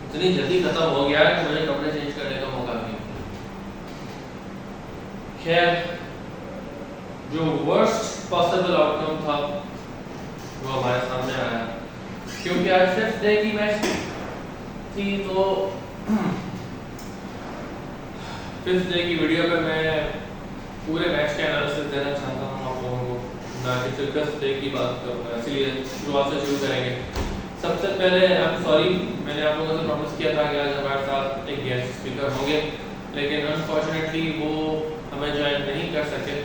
इतनी जल्दी खत्म हो गया कि मुझे कपड़े चेंज करने का मौका नहीं मिला। खैर, जो वर्स्ट पॉसिबल आउटकम था वो हमारे सामने आया, क्योंकि आज फिफ्थ डे की मैच थी। तो फिफ्थ डे की वीडियो पे मैं पूरे मैच का एनालिसिस देना चाहता हूँ आप लोगों को, ना कि सिर्फ फिफ्थ डे की बात करूँगा। इसलिए शुरुआत से शुरू करेंगे। सबसे पहले आई एम सॉरी, मैंने आप लोगों से प्रॉमिस किया था कि आज हमारे साथ एक गेस्ट स्पीकर होंगे, लेकिन अनफॉर्चुनेटली वो हमें ज्वाइन नहीं कर सके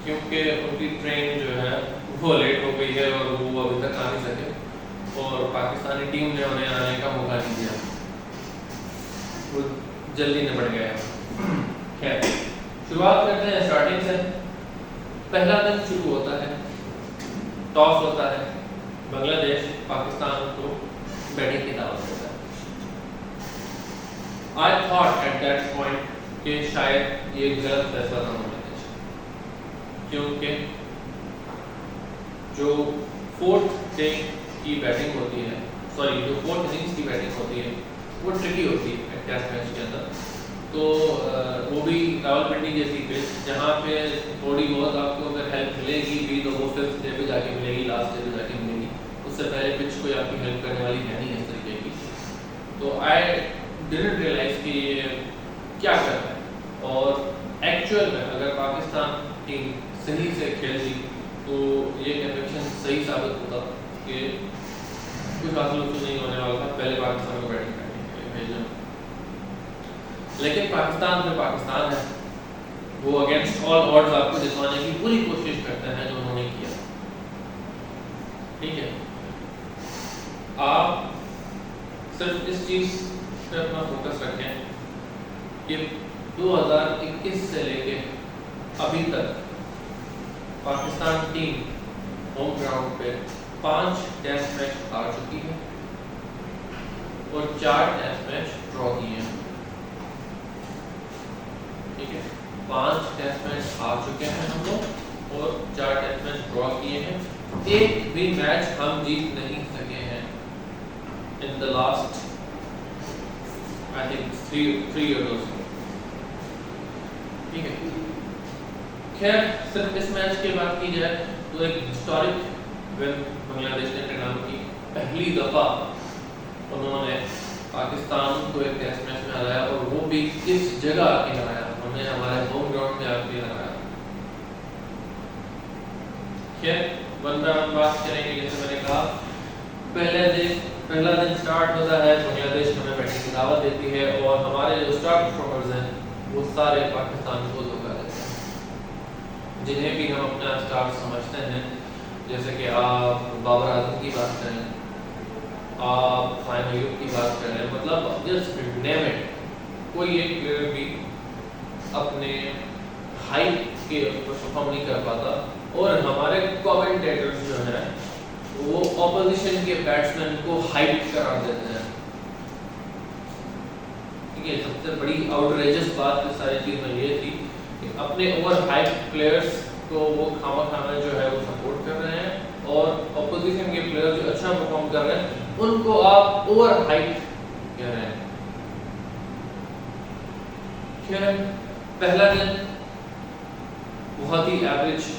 क्योंकि उनकी ट्रेन जो है वो लेट हो गई है और वो अभी तक आ नहीं सके और पाकिस्तानी टीम ने उन्हें आने का मौका नहीं दिया, वो जल्दी निपट गया। खैर, शुरुआत करते हैं स्टार्टिंग से। पहला दिन शुरू होता है, टॉस होता है, बांग्लादेश पाकिस्तान को बैटिंग की दावत देता है। I thought at that point कि शायद ये गलत फैसला था बांग्लादेश, क्योंकि जो फोर्थ डे की बैटिंग होती है, सॉरी जो फोर्थ इनिंग्स की बैटिंग होती है वो ट्रिकी होती है टेस्ट मैच के अंदर। तो वो भी रावलपिंडी जैसी पिच जहाँ पे थोड़ी बहुत आपको अगर हेल्प मिलेगी भी तो वो फिफ्थ डे पे जाके मिलेगी, लास्ट डे पे जाके मिलेगी, उससे पहले पिच कोई आपकी हेल्प करने वाली है नहीं इस तरीके की। तो आई डिडंट रियलाइज कि ये क्या कर रहा है, और एक्चुअल में अगर पाकिस्तान टीम सही से खेलती तो ये कन्विक्शन सही साबित होता कि कुछ हासिल नहीं होने वाला था, पहले पाकिस्तान को बैटिंग करने के लिए भेजना। लेकिन पाकिस्तान में पाकिस्तान है, वो अगेंस्ट ऑल ऑड्स आपको जितवाने की पूरी कोशिश करते हैं जो उन्होंने किया। ठीक है, आप सिर्फ इस चीज पे अपना फोकस रखें कि 2021 से लेके अभी तक पाकिस्तान टीम होम ग्राउंड पे 5 टेस्ट मैच हार चुकी है और 4 टेस्ट मैच ड्रॉ किए हैं। ठीक है, 5 टेस्ट मैच हार चुके हैं हम लोग और 4 टेस्ट मैच ड्रॉ किए हैं। एक भी मैच हम जीत नहीं सके हैं in the last I think 3 years। ठीक है, खैर सिर्फ इस मैच की बात की जाए तो एक हिस्टोरिक विन बांग्लादेश ने टकराव की। पहली दफा उन्होंने पाकिस्तान को एक टेस्ट मैच में हराया और वो भी किस जगह आके हराया, उन्होंने हमारे होम ग्राउंड में आके हराया। खैर, वन बाय वन बात करेंगे। जैसे मैंने कहा, पहला दिन स्टार्ट होता है, बांग्लादेश हमें बैटिंग की दावत देती है और हमारे जो स्टार परफॉर्मर्स हैं वो सारे पाकिस्तान को धोखा देते हैं, जिन्हें भी हम अपना स्टार समझते हैं। जैसे कि आप बाबर आजम की बात करें, आप फाहिम अय्यूब की बात करें, मतलब जस्ट नेम इट, कोई एक प्लेयर भी अपने हाइट के ऊपर परफॉर्म नहीं कर पाता और हमारे कमेंटेटर्स जो हैं वो ऑपोजिशन के बैट्समैन को हाइट करा देते हैं। ठीक है, सबसे बड़ी आउटरेजस बात इस सारी चीज में ये थी कि अपने ओवर हाइट प्लेयर्स को वो खामा जो है वो सपोर्ट कर रहे हैं और ऑपोजिशन के प्लेयर जो अच्छा परफॉर्म कर रहे हैं उनको आप ओवर हाइट कह रहे हैं। खैर, पहला दिन बहुत ही एवरेज,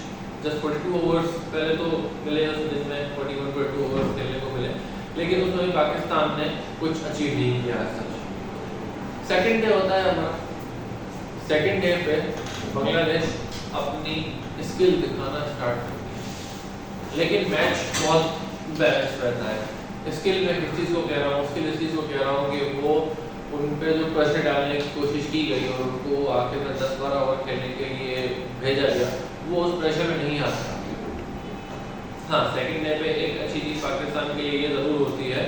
जस्ट 42 ओवर्स पहले तो मिले उस दिन में, 41-42 ओवर्स खेलने को मिले, लेकिन उसमें भी पाकिस्तान ने कुछ अचीव नहीं किया सच। सेकंड डे होता है हमारा। सेकंड डे पे बांग्लादेश अपनी स्किल दिखाना स्टार्ट करती है, लेकिन मैच बहुत बैलेंस रहता है। स्किल में किस चीज़ को कह रहा हूँ, स्किल इस चीज़ को कह रहा हूँ कि वो उन पे जो प्रेशर डालने की कोशिश की गई और उनको आखिर में 10-12 ओवर खेलने के लिए भेजा गया, वो उस प्रेशर में नहीं आ सकता। हाँ, सेकंड डे पे एक अच्छी चीज़ पाकिस्तान के लिए ये ज़रूर होती है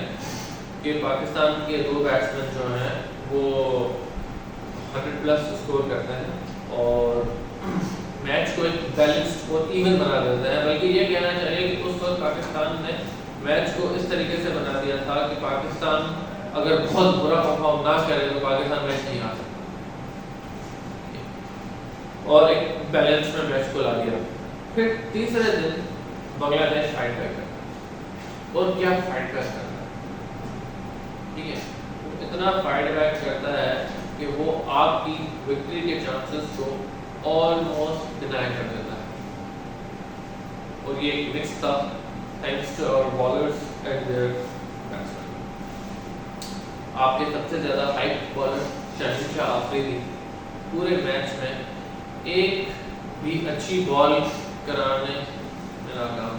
कि पाकिस्तान के 2 बैट्समैन जो हैं वो 100+ स्कोर करते हैं और मैच को एक बैलेंस्ड और इवन बना देते हैं। बल्कि ये कहना चाहिए कि उस वक्त पाकिस्तान ने मैच को इस तरीके से बना दिया था कि पाकिस्तान अगर बहुत बुरा परफॉर्म ना करे तो पाकिस्तान मैच नहीं आ सकता और एक बैलेंस में मैच को ला दिया। फिर तीसरे दिन बांग्लादेश फाइट बैक करता है और क्या फाइट बैक करता है। ठीक है, इतना फाइट बैक करता है कि वो आपकी विक्ट्री के चांसेस को ऑलमोस्ट डिनाई कर देता है। और ये एक मिक्स था thanks to our bowlers and their batsman. आपके सबसे ज़्यादा हाइप बॉलर शहनशाह आफरीदी पूरे मैच में एक भी अच्छी बॉल कराने में नाकाम।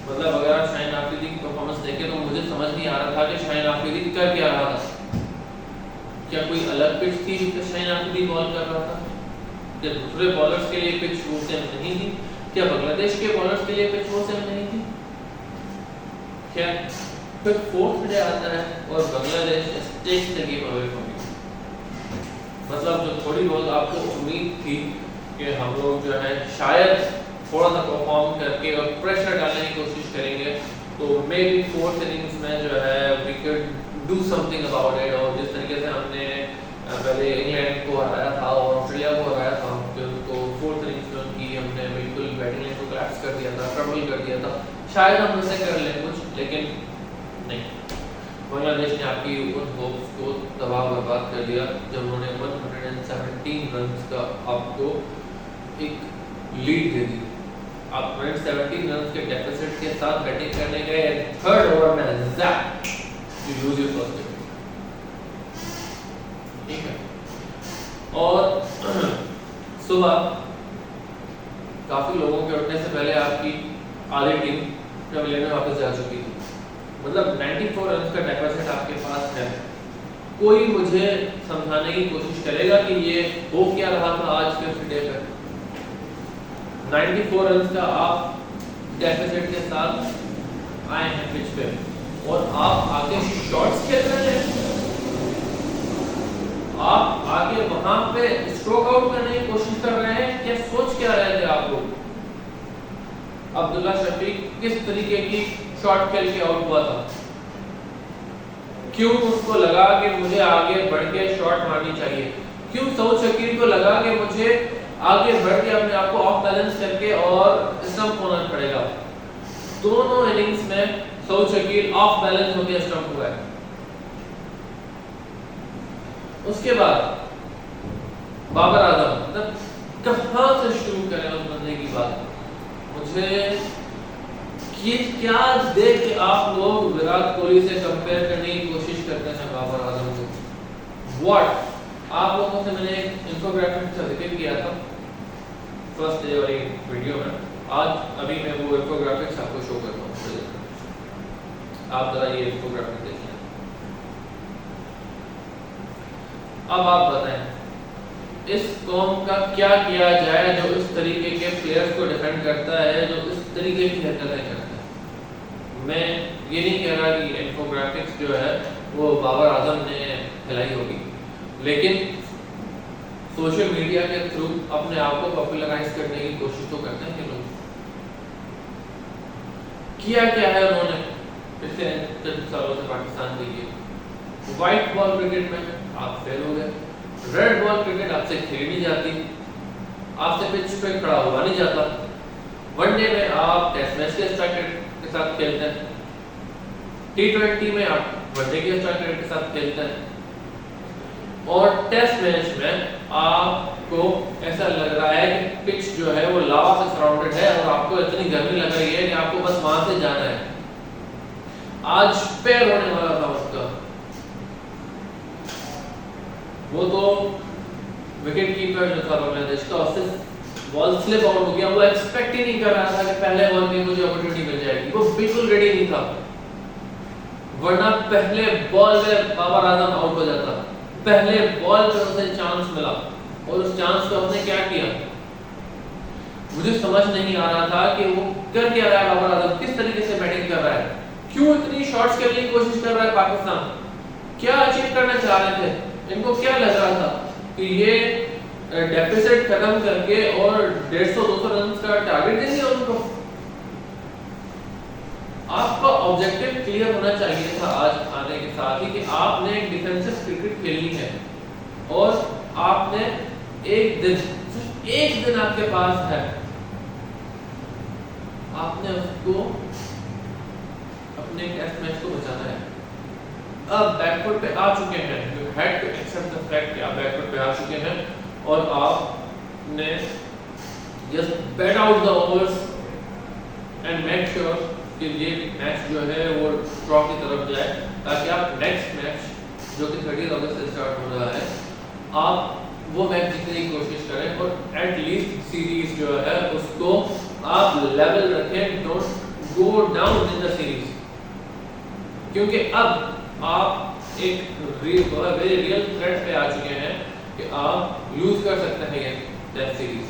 मतलब अगर आप शाहीन आफरीदी की परफॉर्मेंस देखें तो मुझे समझ नहीं आ रहा था कि शाहीन आफरीदी कर क्या रहा था। क्या कोई अलग पिच थी जिस पर शाहीन आफरीदी बॉल कर रहा था? क्या दूसरे बॉलर्स के लिए पिच वो सेम नहीं थी? क्या बांग्लादेश के बॉलर्स के लिए पिच वो सेम नहीं थी? क्या फिर फोर्थ डे आता है और Bangladesh takes the game away from you. मतलब जो थोड़ी बहुत आपको उम्मीद थी कि हम लोग जो है शायद थोड़ा सा परफॉर्म करके और प्रेशर डालने की कोशिश करेंगे, तो मे बी फोर्थ इनिंग्स में जो है we could do something about it. और जिस तरीके से हमने पहले इंग्लैंड को हराया था और ऑस्ट्रेलिया को हराया था, तो फोर्थ इनिंग्स में उनकी हमने बिल्कुल बैटिंग लाइन को कोलैप्स कर दिया था, ट्रबल कर दिया था। शायद हम उनसे कर लें कुछ, लेकिन नहीं। बांग्लादेश ने आपकी उन होप्स को तबाह बर्बाद कर दिया जब उन्होंने 117 रन्स का आपको एक लीड दे दी। आप 117 रन्स के डेफिसिट के साथ बैटिंग करने गए, थर्ड ओवर में zap you lose your first wicket. ठीक है। और सुबह काफी लोगों के उठने से पहले आपकी आधी टीम पवेलियन में वापस जा चुकी थी। मतलब 94 रन्स का डेफिसिट आपके पास है। कोई मुझे समझाने की कोशिश करेगा कि ये हो क्या रहा था आज के डे पे? 94 रन्स का आप डेफिसिट के साथ आए हैं पिच पे और आप आगे शॉट्स खेल रहे हैं। आप आगे वहां पे स्ट्रोक आउट करने की कोशिश कर रहे हैं। क्या सोच क्या रहे थे आप लोग? अब्दुल्ला शफीक किस तरीके की शॉट खेल के आउट हुआ था? क्यों उसको लगा कि मुझे आगे बढ़ के शॉट मारनी चाहिए? क्यों सऊद शकील को लगा कि मुझे आगे बढ़ के अपने आप को ऑफ बैलेंस करके और स्टंप होना पड़ेगा? दोनों इनिंग्स में सऊद शकील ऑफ बैलेंस होकर स्टंप हुआ है। उसके बाद बाबर आजम, मतलब कहां से शुरू करें उस बंदे की बात? मुझे ये क्या देख के आप लोग विराट कोहली से कंपेयर करने की कोशिश करते हैं बाबर आजम को? व्हाट? आप लोगों से मैंने एक इंफोग्राफिक का जिक्र किया था फर्स्ट डे वाली वीडियो में। आज अभी मैं वो इंफोग्राफिक्स आपको शो करता हूँ, आप जरा ये इंफोग्राफिक देखिए। अब आप बताएं इस कौम का क्या किया जाए जो इस तरीके के प्लेयर्स को डिफेंड करता है, जो इस तरीके की हरकतें करता है। मैं ये नहीं कह रहा कि इंफोग्राफिक्स जो है वो बाबर आजम ने फैलाई होगी, लेकिन सोशल मीडिया के थ्रू अपने आप को पॉपुलराइज करने की कोशिश तो करते हैं कि लोग। किया क्या है उन्होंने पिछले 3 सालों से पाकिस्तान के लिए? व्हाइट बॉल क्रिकेट में आप फेल हो गए। रेड बॉल क्रिकेट आपसे खेली नहीं जाती, आपसे पिच पे खड़ा हुआ नहीं जाता। वनडे में आप टेस्ट मैच के स्ट्राइक रेट के साथ खेलते हैं, T20 में आप वनडे के स्ट्राइक रेट के साथ खेलते हैं, और टेस्ट मैच में आपको ऐसा लग रहा है कि पिच जो है वो लावा से सराउंडेड है और आपको इतनी गर्मी लग रही है कि आपको बस वहां से जाना है। आज पैर होने वाला था उसका, वो तो विकेट कीपर जो था बांग्लादेश का, उससे बॉल स्लिप आउट हो गया। वो एक्सपेक्ट ही नहीं कर रहा था कि पहले बॉल में मुझे अपॉर्चुनिटी मिल जाएगी। वो बिल्कुल रेडी नहीं था, वरना पहले बॉल में बाबर आजम आउट हो जाता। पहले बॉल पे उसे चांस मिला और उस चांस पे उसने क्या किया? मुझे समझ नहीं आ रहा था कि वो कर क्या रहा है बाबर आजम, किस तरीके से बैटिंग कर रहा है, क्यों इतनी शॉट्स खेलने की कोशिश कर रहा है पाकिस्तान, क्या अचीव करना चाह रहे थे? इनको क्या लग रहा था कि ये डेफिसिट खत्म करके और 150-200 रन का टारगेट देंगे उनको? आपका ऑब्जेक्टिव क्लियर होना चाहिए था आज आने के साथ ही कि आपने एक डिफेंसिव क्रिकेट खेलनी है और आपने एक दिन आपके पास है, आपने उसको अपने टेस्ट मैच को बचाना है। अब बैकफुट पे आ चुके हैं, you had to accept the fact कि आप बैकफुट पे आ चुके हैं और आपने just bat out the overs and make sure कि ये मैच जो है वो ड्रॉ की तरफ जाए, ताकि आप नेक्स्ट मैच जो कि 30 अगस्त से स्टार्ट हो रहा है आप वो मैच जीतने की कोशिश करें और एट लीस्ट सीरीज जो है उसको आप लेवल रखें, don't go down in the series, क्योंकि अब आप एक वेरी रियल थ्रेट पे आ चुके हैं कि आप लूज कर सकते हैं ये टेस्ट सीरीज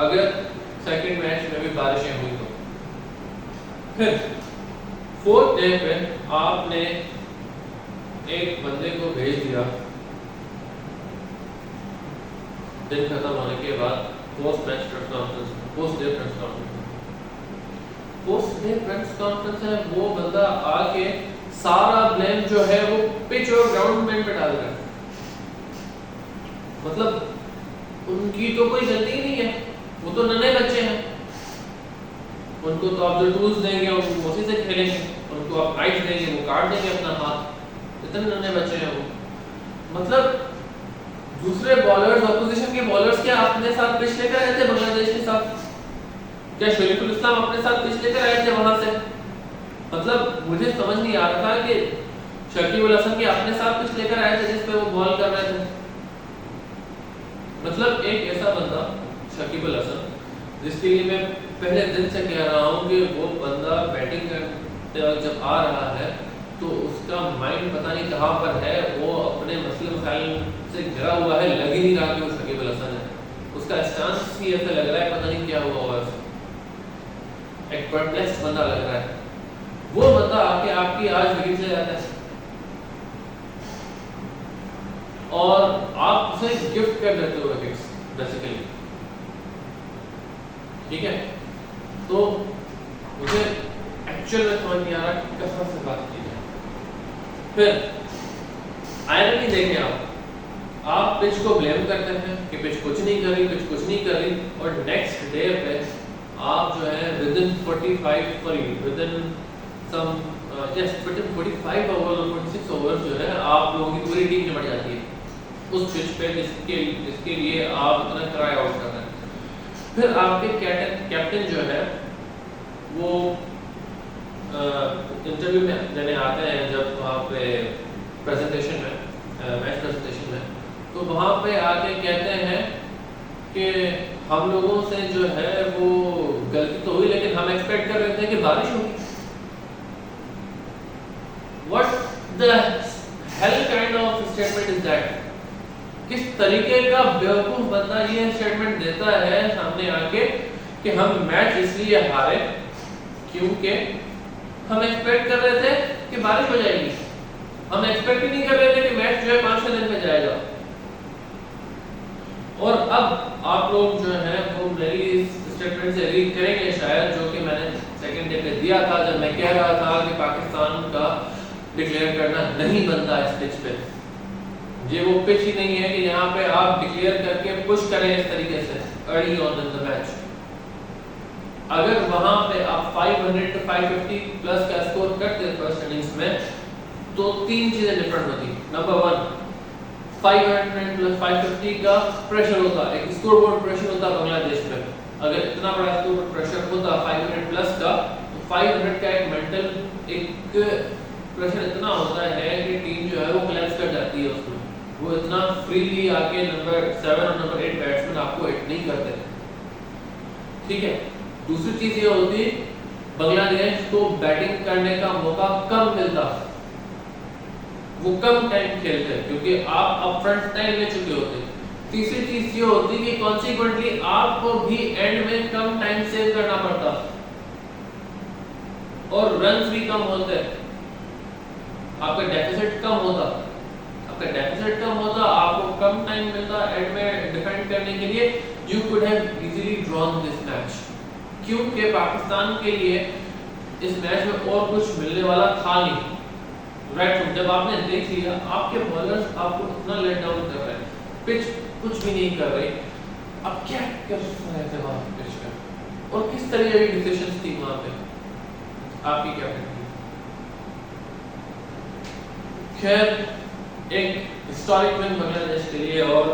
अगर सेकंड मैच में भी बारिशें हुई तो। फिर फोर्थ डे पे आपने एक बंदे को भेज दिया दिन खत्म होने के बाद post match press conference, post day press conference. Post day press conference है वो बंदा आके सारा ब्लेम जो है वो पिच और ग्राउंड मैन पे डाल रहा है, मतलब उनकी तो कोई गलती ही नहीं है, वो तो नन्हे बच्चे हैं, उनको तो आप जो टूल्स देंगे वो उसी से खेलेंगे, उनको आप राइट देंगे वो काट देंगे अपना हाथ, इतने नन्हे बच्चे हैं वो। मतलब दूसरे बॉलर्स, ऑपोजिशन के बॉलर्स क्या अपने साथ पिच लेकर आए थे बांग्लादेश के साथ? क्या शरीफुल इस्लाम अपने साथ पिच लेकर आए थे वहां से? मतलब मुझे समझ नहीं आ रहा था कि शकीब अल हसन के अपने साथ पिच लेकर आए थे जिस पे वो बॉल कर रहे थे। मतलब एक ऐसा बंदा शकीब अल हसन जिसके लिए मैं पहले दिन से कह रहा हूँ कि वो बंदा बैटिंग करते वक्त जब आ रहा है तो उसका माइंड पता नहीं कहाँ पर है, वो अपने मसले मसाइल से घिरा हुआ है, लग ही नहीं रहा कि वो शकीब अल हसन है, उसका स्टांस ही ऐसा लग रहा है पता नहीं क्या हुआ होगा उसे, एक परप्लेक्स बंदा लग रहा है। वो बंदा आके आपकी आज विकेट ले जाता है और आप उसे गिफ्ट कर देते हो विकेट्स बेसिकली, ठीक है? तो मुझे एक्चुअल में समझ नहीं आ रहा कि कसम से बात की जाए। फिर आयरनी देखें, आप पिच को ब्लेम करते हैं कि पिच कुछ नहीं कर रही, पिच कुछ नहीं कर रही, और नेक्स्ट डे पे आप जो है विदिन 45 ओवर और 46 ओवर जो है आप लोगों की पूरी टीम निपट जाती है उस पिच पे जिसके लिए आप इतना ट्राई आउट कर रहे हैं। फिर आपके कैप्टन जो है वो इंटरव्यू में देने आते हैं जब वहाँ पे प्रेजेंटेशन में मैच प्रेजेंटेशन में, तो वहाँ पे आके कहते हैं कि हम लोगों से जो है वो गलती तो हुई लेकिन हम एक्सपेक्ट कर रहे थे कि बारिश होगी। What the hell kind of statement is that? किस तरीके का बेवकूफ बंदा ये स्टेटमेंट देता है सामने आके कि हम मैच इसलिए हारे क्योंकि हम एक्सपेक्ट कर रहे थे कि बारिश हो जाएगी, हम एक्सपेक्ट ही नहीं कर रहे थे कि मैच जो है 5-6 दिन में जाएगा। और अब आप लोग जो है वो मेरी इस स्टेटमेंट से एग्री करेंगे शायद, जो कि मैंने सेकंड डे पे दिया था जब मैं कह रहा था कि पाकिस्तान का डिक्लेयर करना नहीं बनता इस पिच पे। ये वो पिच ही नहीं है कि यहाँ पे आप डिक्लेयर करके पुश करें इस तरीके से early on in the match. अगर वहां पे आप 500 to 550 प्लस का स्कोर करते फर्स्ट इनिंग्स में तो तीन चीजें डिफरेंट होती। नंबर 1, 500 प्लस 550 का प्रेशर होता, एक स्कोरबोर्ड प्रेशर होता बांग्लादेश पे। अगर इतना बड़ा स्कोरबोर्ड प्रेशर होता 500 प्लस का, तो 500 का एक मेंटल एक प्रेशर इतना होता है कि टीम जो है वो कोलैप्स कर जाती है उसमें, वो इतना फ्रीली आके नंबर 7 और नंबर 8 बैट्समैन आपको हिट नहीं करते, ठीक है? दूसरी चीज ये होती बांग्लादेश को बैटिंग करने का मौका कम मिलता, वो कम टाइम खेलते क्योंकि आप अप फ्रंट टाइम ले चुके होते। तीसरी चीज ये होती कि कॉन्सिक्वेंटली आपको भी एंड में कम टाइम सेव करना पड़ता और रन्स भी कम होते, आपका डेफिसिट कम होता, आपको कम टाइम मिलता एंड में डिफेंड करने के लिए। You could have easily drawn this match, क्योंकि पाकिस्तान के लिए इस मैच में और कुछ मिलने वाला था नहीं। राइट, जब आपने देख लिया आपके बॉलर्स आपको इतना लेट डाउन कर रहे हैं, पिच कुछ भी नहीं कर रही, अब क्या कर रहे थे वहां पिच पे और किस तरह की डिसीजंस थी वहां पे आपकी कैप्टन की? खैर एक हिस्टोरिक विन बांग्लादेश के लिए और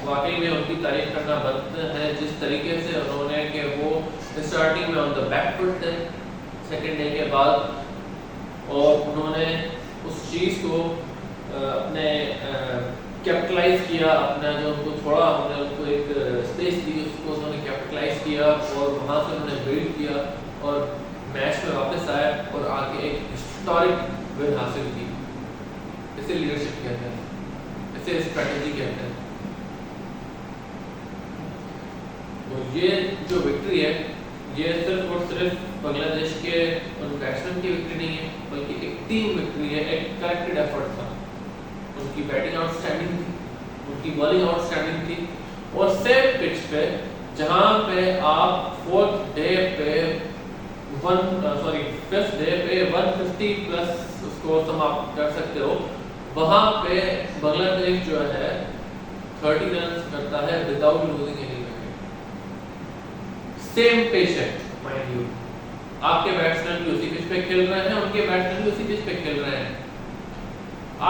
वाकई में उनकी तारीफ करना बनता है जिस तरीके से उन्होंने कि वो स्टार्टिंग में ऑन द बैक फुट थे सेकेंड डे के बाद और उन्होंने उस चीज़ को अपने कैपिटलाइज किया, अपना जो उनको थोड़ा हमने उनको एक स्पेस दी उसको उन्होंने कैपिटलाइज किया और वहाँ से उन्होंने बिल्ड किया और मैच में वापस आए और आके एक हिस्टोरिक विन हासिल की। इसे लीडरशिप कहते हैं, इसे स्ट्रेटजी कहते हैं। तो ये जो विक्ट्री है ये सिर्फ और सिर्फ बांग्लादेश के उन बैट्समैन की विक्ट्री नहीं है बल्कि एक टीम विक्ट्री है, एक कलेक्टेड एफर्ट था। उनकी बैटिंग आउटस्टैंडिंग थी, उनकी बॉलिंग आउटस्टैंडिंग थी और सेम पिच पे जहां पे आप फिफ्थ डे पे 150 प्लस स्कोर समाप्त कर सकते हो, वहां पे बांग्लादेश जो है 30 रन करता है without losing any wicket. Same pitch है माइंड यू, आपके बैट्समैन भी उसी पिच पे खेल रहे हैं, उनके बैट्समैन भी उसी पिच पे खेल रहे हैं।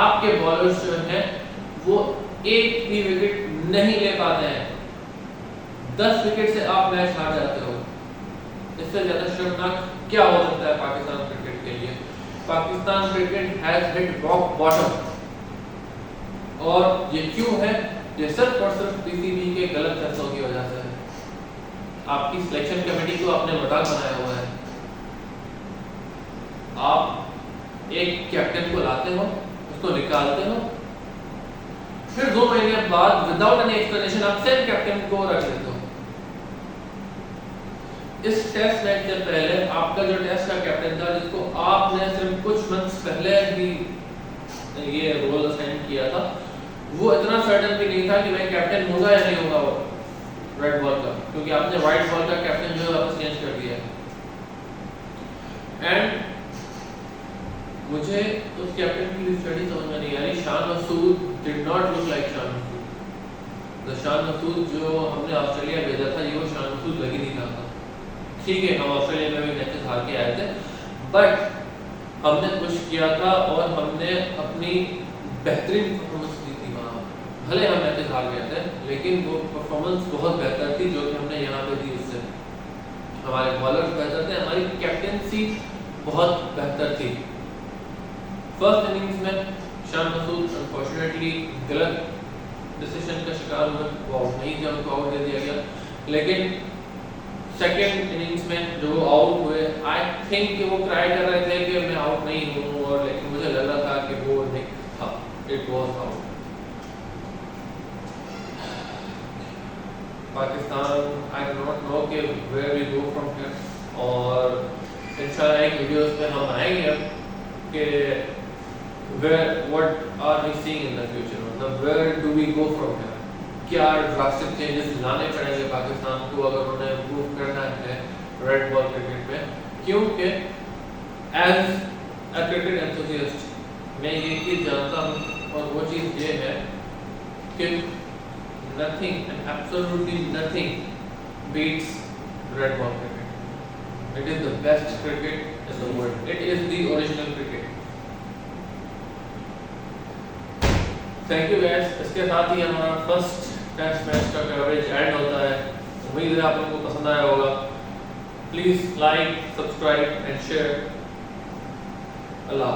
आपके बॉलर्स जो हैं वो एक भी विकेट नहीं ले पाते हैं, 10 विकेट से आप मैच हार जाते हो। इससे ज्यादा शर्मनाक क्या हो सकता है पाकिस्तान क्रिकेट के लिए। Pakistan cricket has hit rock bottom और ये क्यों है? ये सिर्फ और सिर्फ पीसीबी के गलत फैसलों की वजह से है। आपकी सिलेक्शन कमेटी को आपने मजाक बनाया हुआ है। आप एक कैप्टन को लाते हो, उसको निकालते हो, फिर 2 महीने बाद विदाउट एनी एक्सप्लेनेशन आप सेम कैप्टन को रख देते हो। इस टेस्ट मैच से पहले आपका जो टेस्ट का कैप्टन था जिसको आपने सिर्फ कुछ मंथ्स पहले ही ये रोल असाइन किया था, वो इतना सर्टेन भी नहीं था कि मैं कैप्टन होगा या नहीं होगा रेड बॉल का, क्योंकि आपने व्हाइट बॉल का कैप्टन जो है वापस चेंज कर दिया। एंड मुझे उस कैप्टन की स्टडी समझ में नहीं आ रही। Shan Masood did not look like Shan Masood. The Shan Masood जो हमने ऑस्ट्रेलिया भेजा था ये वो शान मसूद लग ही नहीं रहा था। ठीक है, हम ऑस्ट्रेलिया में भी मैचेस हार के आए थे, बट हमने पुश किया था और हमने अपनी बेहतरीन परफॉर्मेंस दी थी वहाँ। भले हम मैचेस हार गए थे लेकिन वो परफॉर्मेंस बहुत बेहतर थी जो कि हमने यहाँ पे दी। उससे हमारे बॉलर्स बेहतर थे, हमारी कैप्टेंसी बहुत बेहतर थी। फर्स्ट इनिंग्स में शान मसूद अनफॉर्चुनेटली गलत डिसीजन का शिकार हुए, वो आउट नहीं थे, उनको आउट दे दिया गया। लेकिन सेकेंड इनिंग्स में जो आउट हुए, आई थिंक कि वो ट्राई कर रहे थे कि मैं आउट नहीं हूँ, और लेकिन मुझे लग रहा था कि वो निक था, it was out. Pakistan I do not know कि where we go from here, और इंशाल्लाह एक वीडियोस पे हम आएंगे कि where what are we seeing in the future, मतलब where do we go from here, क्या ड्रास्टिक चेंजेस लाने पड़ेंगे पाकिस्तान को अगर उन्हें इम्प्रूव करना है रेड बॉल क्रिकेट में। क्योंकि एज अ क्रिकेट एंथुसियास्ट मैं ये चीज़ जानता हूँ, और वो चीज़ ये है कि nothing and absolutely nothing beats red ball cricket. It is the best cricket in the world, it is the original cricket. Thank you guys, इसके साथ ही हमारा फर्स्ट टेस्ट मैच का कवरेज एंड होता है। उम्मीद है आप लोगों को पसंद आया होगा। Please like, subscribe and share. Allah.